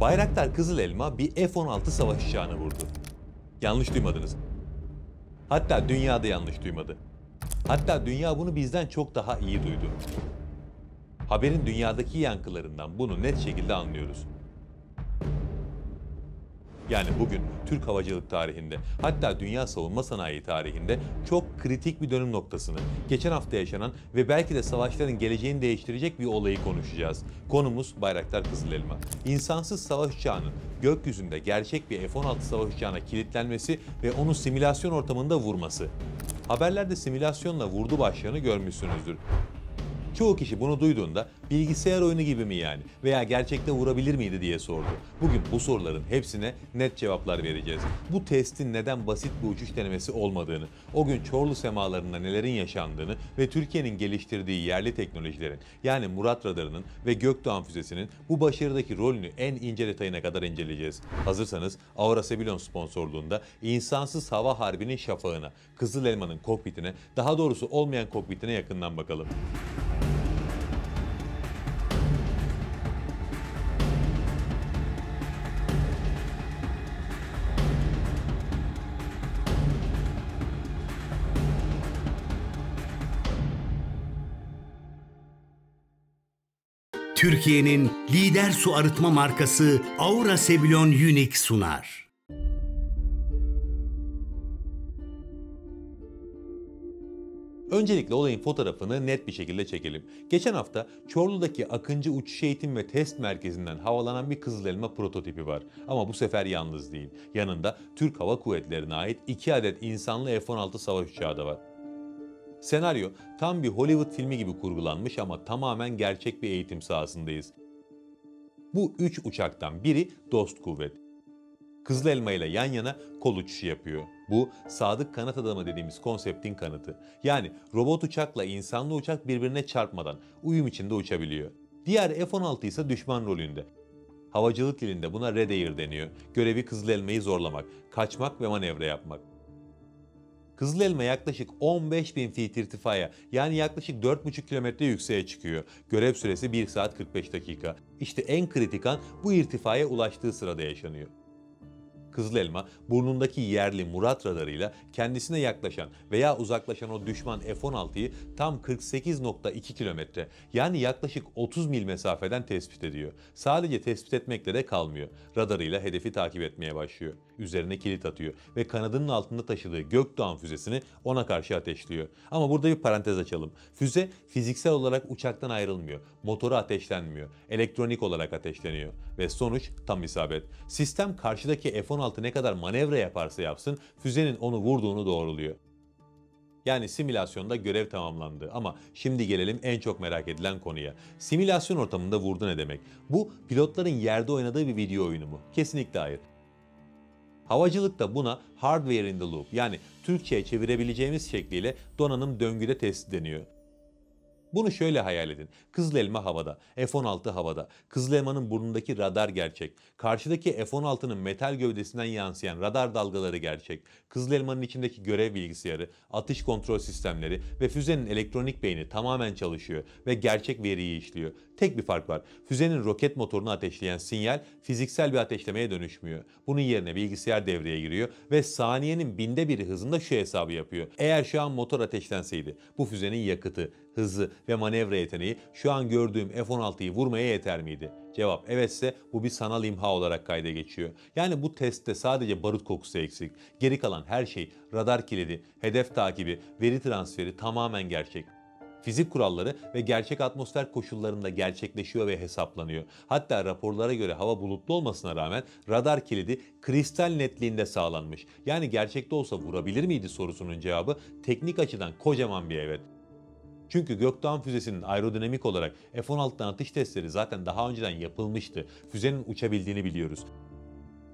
Bayraktar Kızıl Elma bir F-16 savaş uçağını vurdu. Yanlış duymadınız. Hatta dünya da yanlış duymadı. Hatta dünya bunu bizden çok daha iyi duydu. Haberin dünyadaki yankılarından bunu net şekilde anlıyoruz. Yani bugün Türk havacılık tarihinde, hatta dünya savunma sanayi tarihinde çok kritik bir dönüm noktasını, geçen hafta yaşanan ve belki de savaşların geleceğini değiştirecek bir olayı konuşacağız. Konumuz Bayraktar Kızıl Elma. İnsansız savaş uçağının gökyüzünde gerçek bir F-16 savaş uçağına kilitlenmesi ve onu simülasyon ortamında vurması. Haberlerde simülasyonla vurdu başlığını görmüşsünüzdür. Çoğu kişi bunu duyduğunda bilgisayar oyunu gibi mi yani veya gerçekte vurabilir miydi diye sordu. Bugün bu soruların hepsine net cevaplar vereceğiz. Bu testin neden basit bir uçuş denemesi olmadığını, o gün Çorlu semalarında nelerin yaşandığını ve Türkiye'nin geliştirdiği yerli teknolojilerin yani Murat Radarı'nın ve Gökdoğan füzesinin bu başarıdaki rolünü en ince detayına kadar inceleyeceğiz. Hazırsanız Aura Sebilon sponsorluğunda insansız hava harbinin şafağına, Kızıl Elma'nın kokpitine, daha doğrusu olmayan kokpitine yakından bakalım. Türkiye'nin lider su arıtma markası Aura Sebilon Unique sunar. Öncelikle olayın fotoğrafını net bir şekilde çekelim. Geçen hafta Çorlu'daki Akıncı Uçuş Eğitim ve Test Merkezi'nden havalanan bir Kızıl Elma prototipi var. Ama bu sefer yalnız değil. Yanında Türk Hava Kuvvetleri'ne ait 2 adet insanlı F-16 savaş uçağı da var. Senaryo tam bir Hollywood filmi gibi kurgulanmış ama tamamen gerçek bir eğitim sahasındayız. Bu 3 uçaktan biri dost kuvvet. Kızıl Elma ile yan yana kol uçuşu yapıyor. Bu sadık kanat adamı dediğimiz konseptin kanıtı. Yani robot uçakla insanlı uçak birbirine çarpmadan uyum içinde uçabiliyor. Diğer F-16 ise düşman rolünde. Havacılık dilinde buna Red Air deniyor. Görevi Kızıl Elma'yı zorlamak, kaçmak ve manevra yapmak. Kızıl Elma yaklaşık 15.000 feet irtifaya yani yaklaşık 4,5 kilometre yükseğe çıkıyor. Görev süresi 1 saat 45 dakika. İşte en kritik an bu irtifaya ulaştığı sırada yaşanıyor. Kızıl Elma burnundaki yerli Murat radarıyla kendisine yaklaşan veya uzaklaşan o düşman F-16'yı tam 48,2 kilometre yani yaklaşık 30 mil mesafeden tespit ediyor. Sadece tespit etmekle de kalmıyor. Radarıyla hedefi takip etmeye başlıyor. Üzerine kilit atıyor ve kanadının altında taşıdığı Gökdoğan füzesini ona karşı ateşliyor. Ama burada bir parantez açalım. Füze fiziksel olarak uçaktan ayrılmıyor. Motoru ateşlenmiyor. Elektronik olarak ateşleniyor. Ve sonuç tam isabet. Sistem karşıdaki F-16 ne kadar manevra yaparsa yapsın füzenin onu vurduğunu doğruluyor. Yani simülasyonda görev tamamlandı ama şimdi gelelim en çok merak edilen konuya. Simülasyon ortamında vurdu ne demek? Bu pilotların yerde oynadığı bir video oyunu mu? Kesinlikle hayır. Havacılıkta buna hardware in the loop yani Türkçe'ye çevirebileceğimiz şekliyle donanım döngüde test deniyor. Bunu şöyle hayal edin. Kızıl Elma havada, F-16 havada. Kızıl Elma'nın burnundaki radar gerçek. Karşıdaki F-16'nın metal gövdesinden yansıyan radar dalgaları gerçek. Kızıl Elma'nın içindeki görev bilgisayarı, atış kontrol sistemleri ve füzenin elektronik beyni tamamen çalışıyor ve gerçek veriyi işliyor. Tek bir fark var. Füzenin roket motorunu ateşleyen sinyal fiziksel bir ateşlemeye dönüşmüyor. Bunun yerine bilgisayar devreye giriyor ve saniyenin binde biri hızında şu hesabı yapıyor. Eğer şu an motor ateşlenseydi bu füzenin yakıtı, hızı ve manevra yeteneği şu an gördüğüm F-16'yı vurmaya yeter miydi? Cevap evetse bu bir sanal imha olarak kayda geçiyor. Yani bu testte sadece barut kokusu eksik. Geri kalan her şey radar kilidi, hedef takibi, veri transferi tamamen gerçek. Fizik kuralları ve gerçek atmosfer koşullarında gerçekleşiyor ve hesaplanıyor. Hatta raporlara göre hava bulutlu olmasına rağmen radar kilidi kristal netliğinde sağlanmış. Yani gerçekte olsa vurabilir miydi sorusunun cevabı teknik açıdan kocaman bir evet. Çünkü Gökdoğan füzesinin aerodinamik olarak F-16'dan atış testleri zaten daha önceden yapılmıştı. Füzenin uçabildiğini biliyoruz.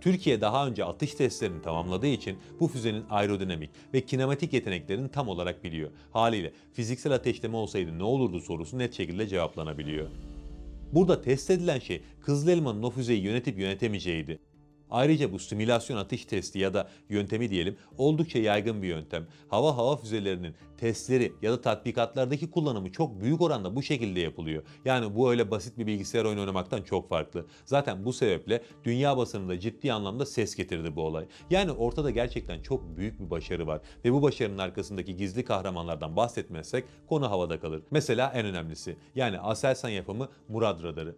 Türkiye daha önce atış testlerini tamamladığı için bu füzenin aerodinamik ve kinematik yeteneklerini tam olarak biliyor. Haliyle fiziksel ateşleme olsaydı ne olurdu sorusu net şekilde cevaplanabiliyor. Burada test edilen şey Kızıl Elma'nın o füzeyi yönetip yönetemeyeceğiydi. Ayrıca bu simülasyon atış testi ya da yöntemi diyelim oldukça yaygın bir yöntem. Hava füzelerinin testleri ya da tatbikatlardaki kullanımı çok büyük oranda bu şekilde yapılıyor. Yani bu öyle basit bir bilgisayar oyunu oynamaktan çok farklı. Zaten bu sebeple dünya basınında ciddi anlamda ses getirdi bu olay. Yani ortada gerçekten çok büyük bir başarı var ve bu başarının arkasındaki gizli kahramanlardan bahsetmezsek konu havada kalır. Mesela en önemlisi, yani Aselsan yapımı Murad radarı.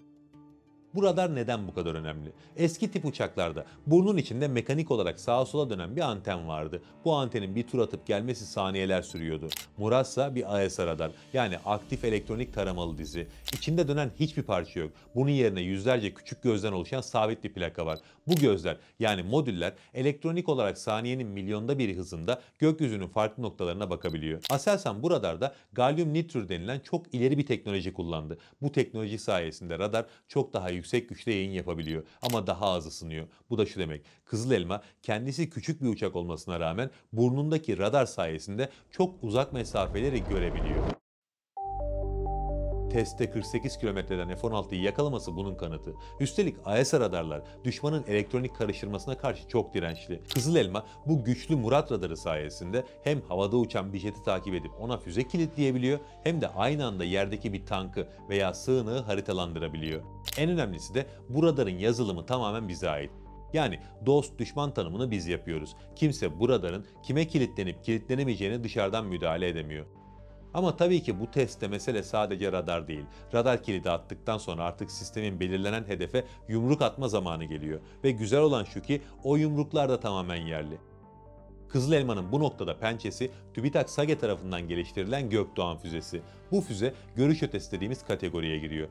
Bu radar neden bu kadar önemli? Eski tip uçaklarda burnun içinde mekanik olarak sağa sola dönen bir anten vardı. Bu antenin bir tur atıp gelmesi saniyeler sürüyordu. Murad ise bir AESA radar, yani aktif elektronik taramalı dizi. İçinde dönen hiçbir parça yok. Bunun yerine yüzlerce küçük gözden oluşan sabit bir plaka var. Bu gözler, yani modüller, elektronik olarak saniyenin milyonda biri hızında gökyüzünün farklı noktalarına bakabiliyor. Aselsan bu radarda galyum nitrür denilen çok ileri bir teknoloji kullandı. Bu teknoloji sayesinde radar çok daha yüksek güçte yayın yapabiliyor ama daha az ısınıyor. Bu da şu demek: Kızıl Elma kendisi küçük bir uçak olmasına rağmen burnundaki radar sayesinde çok uzak mesafeleri görebiliyor. Testte 48 kilometreden F-16'yı yakalaması bunun kanıtı. Üstelik AESA radarlar düşmanın elektronik karıştırmasına karşı çok dirençli. Kızıl Elma bu güçlü Murat radarı sayesinde hem havada uçan bir jeti takip edip ona füze kilitleyebiliyor, hem de aynı anda yerdeki bir tankı veya sığınağı haritalandırabiliyor. En önemlisi de bu radarın yazılımı tamamen bize ait. Yani dost düşman tanımını biz yapıyoruz. Kimse bu radarın kime kilitlenip kilitlenemeyeceğine dışarıdan müdahale edemiyor. Ama tabii ki bu testte mesele sadece radar değil. Radar kilidi attıktan sonra artık sistemin belirlenen hedefe yumruk atma zamanı geliyor. Ve güzel olan şu ki o yumruklar da tamamen yerli. Kızıl Elma'nın bu noktada pençesi TÜBİTAK SAGE tarafından geliştirilen Gökdoğan füzesi. Bu füze görüş ötesi dediğimiz kategoriye giriyor.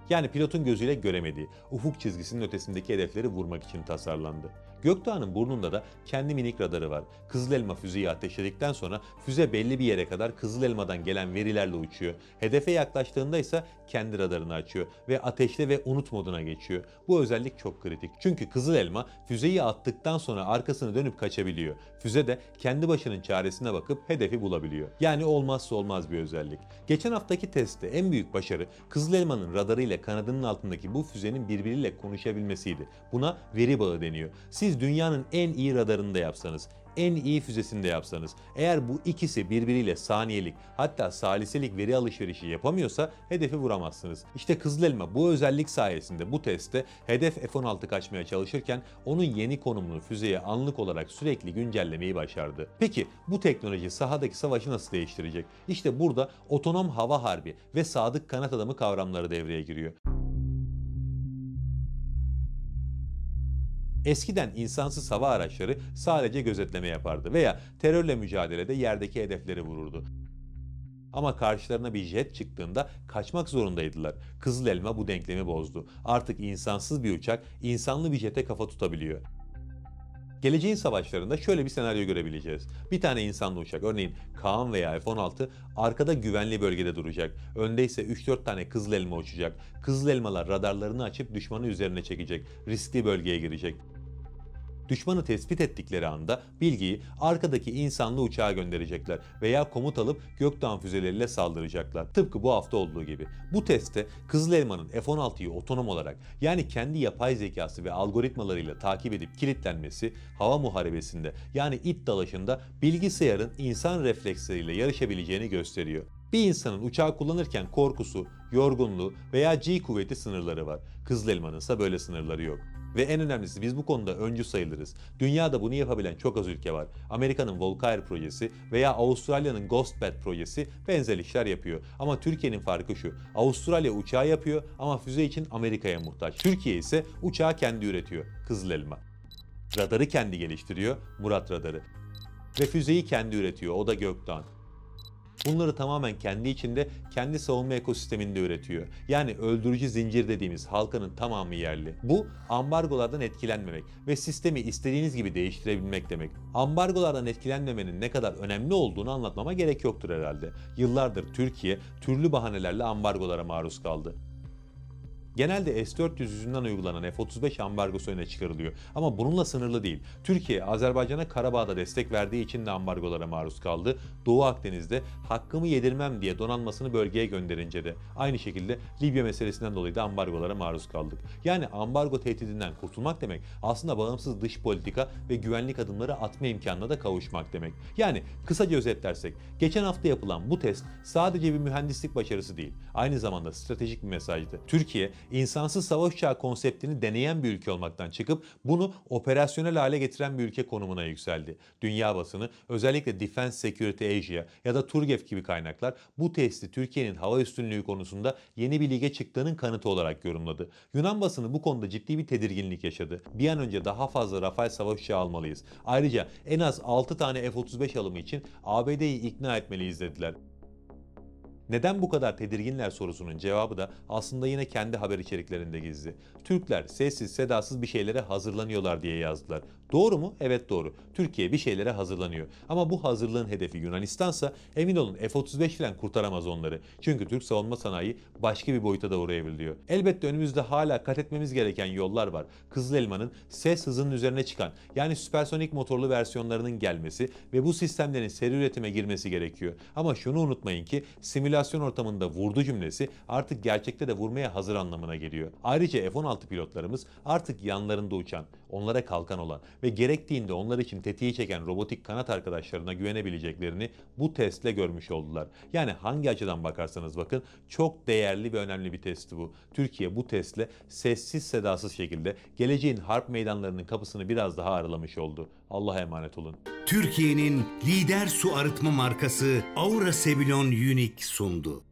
Yani pilotun gözüyle göremediği, ufuk çizgisinin ötesindeki hedefleri vurmak için tasarlandı. Gökdoğan'ın burnunda da kendi minik radarı var. Kızıl Elma füzeyi ateşledikten sonra füze belli bir yere kadar Kızıl Elma'dan gelen verilerle uçuyor. Hedefe yaklaştığında ise kendi radarını açıyor ve ateşle ve unut moduna geçiyor. Bu özellik çok kritik. Çünkü Kızıl Elma füzeyi attıktan sonra arkasını dönüp kaçabiliyor. Füze de kendi başının çaresine bakıp hedefi bulabiliyor. Yani olmazsa olmaz bir özellik. Geçen haftaki testte en büyük başarı Kızıl Elma'nın radarı ile kanadının altındaki bu füzenin birbiriyle konuşabilmesiydi. Buna veri bağı deniyor. Siz dünyanın en iyi radarını da yapsanız, en iyi füzesini de yapsanız, eğer bu ikisi birbiriyle saniyelik, hatta saliselik veri alışverişi yapamıyorsa hedefi vuramazsınız. İşte Kızıl Elma bu özellik sayesinde bu testte hedef F-16 kaçmaya çalışırken onun yeni konumunu füzeye anlık olarak sürekli güncellemeyi başardı. Peki bu teknoloji sahadaki savaşı nasıl değiştirecek? İşte burada otonom hava harbi ve sadık kanat adamı kavramları devreye giriyor. Eskiden insansız hava araçları sadece gözetleme yapardı veya terörle mücadelede yerdeki hedefleri vururdu. Ama karşılarına bir jet çıktığında kaçmak zorundaydılar. Kızıl Elma bu denklemi bozdu. Artık insansız bir uçak insanlı bir jete kafa tutabiliyor. Geleceğin savaşlarında şöyle bir senaryo görebileceğiz. Bir tane insanlı uçak, örneğin Kaan veya F-16, arkada güvenli bölgede duracak. Önde ise 3-4 tane Kızıl Elma uçacak. Kızıl Elmalar radarlarını açıp düşmanı üzerine çekecek. Riskli bölgeye girecek. Düşmanı tespit ettikleri anda bilgiyi arkadaki insanlı uçağa gönderecekler veya komut alıp Gökdoğan füzeleriyle saldıracaklar. Tıpkı bu hafta olduğu gibi. Bu testte Kızıl Elma'nın F-16'yı otonom olarak, yani kendi yapay zekası ve algoritmalarıyla takip edip kilitlenmesi, hava muharebesinde, yani it dalaşında bilgisayarın insan refleksleriyle yarışabileceğini gösteriyor. Bir insanın uçağı kullanırken korkusu, yorgunluğu veya G kuvveti sınırları var. Kızıl Elma'nın ise böyle sınırları yok. Ve en önemlisi, biz bu konuda öncü sayılırız. Dünyada bunu yapabilen çok az ülke var. Amerika'nın Volcair projesi veya Avustralya'nın Ghostbat projesi benzer işler yapıyor. Ama Türkiye'nin farkı şu: Avustralya uçağı yapıyor ama füze için Amerika'ya muhtaç. Türkiye ise uçağı kendi üretiyor. Kızıl Elma. Radarı kendi geliştiriyor. Murat radarı. Ve füzeyi kendi üretiyor. O da Gökdoğan. Bunları tamamen kendi içinde, kendi savunma ekosisteminde üretiyor. Yani öldürücü zincir dediğimiz halkanın tamamı yerli. Bu, ambargolardan etkilenmemek ve sistemi istediğiniz gibi değiştirebilmek demek. Ambargolardan etkilenmemenin ne kadar önemli olduğunu anlatmama gerek yoktur herhalde. Yıllardır Türkiye türlü bahanelerle ambargolara maruz kaldı. Genelde S-400 yüzünden uygulanan F-35 ambargosu öne çıkarılıyor. Ama bununla sınırlı değil. Türkiye, Azerbaycan'a Karabağ'da destek verdiği için de ambargolara maruz kaldı. Doğu Akdeniz'de hakkımı yedirmem diye donanmasını bölgeye gönderince de aynı şekilde Libya meselesinden dolayı da ambargolara maruz kaldık. Yani ambargo tehdidinden kurtulmak demek aslında bağımsız dış politika ve güvenlik adımları atma imkanına da kavuşmak demek. Yani kısaca özetlersek, geçen hafta yapılan bu test sadece bir mühendislik başarısı değil, aynı zamanda stratejik bir mesajdı. Türkiye, insansız savaş uçağı konseptini deneyen bir ülke olmaktan çıkıp bunu operasyonel hale getiren bir ülke konumuna yükseldi. Dünya basını, özellikle Defense Security Asia ya da Turgev gibi kaynaklar bu testi Türkiye'nin hava üstünlüğü konusunda yeni bir lige çıktığının kanıtı olarak yorumladı. Yunan basını bu konuda ciddi bir tedirginlik yaşadı. Bir an önce daha fazla Rafale savaş uçağı almalıyız. Ayrıca en az 6 tane F-35 alımı için ABD'yi ikna etmeliyiz dediler. Neden bu kadar tedirginler sorusunun cevabı da aslında yine kendi haber içeriklerinde gizli. Türkler sessiz sedasız bir şeylere hazırlanıyorlar diye yazdılar. Doğru mu? Evet doğru. Türkiye bir şeylere hazırlanıyor. Ama bu hazırlığın hedefi Yunanistansa emin olun F-35 falan kurtaramaz onları. Çünkü Türk savunma sanayi başka bir boyuta doğru evriliyor. Elbette önümüzde hala kat etmemiz gereken yollar var. Kızıl Elma'nın ses hızının üzerine çıkan yani süpersonik motorlu versiyonlarının gelmesi ve bu sistemlerin seri üretime girmesi gerekiyor. Ama şunu unutmayın ki simülasyon ortamında vurdu cümlesi artık gerçekte de vurmaya hazır anlamına geliyor. Ayrıca F-16 pilotlarımız artık yanlarında uçan, onlara kalkan olan ve gerektiğinde onlar için tetiği çeken robotik kanat arkadaşlarına güvenebileceklerini bu testle görmüş oldular. Yani hangi açıdan bakarsanız bakın çok değerli ve önemli bir testti bu. Türkiye bu testle sessiz sedasız şekilde geleceğin harp meydanlarının kapısını biraz daha aralamış oldu. Allah'a emanet olun. Türkiye'nin lider su arıtma markası Aura Sebilon Unique sundu.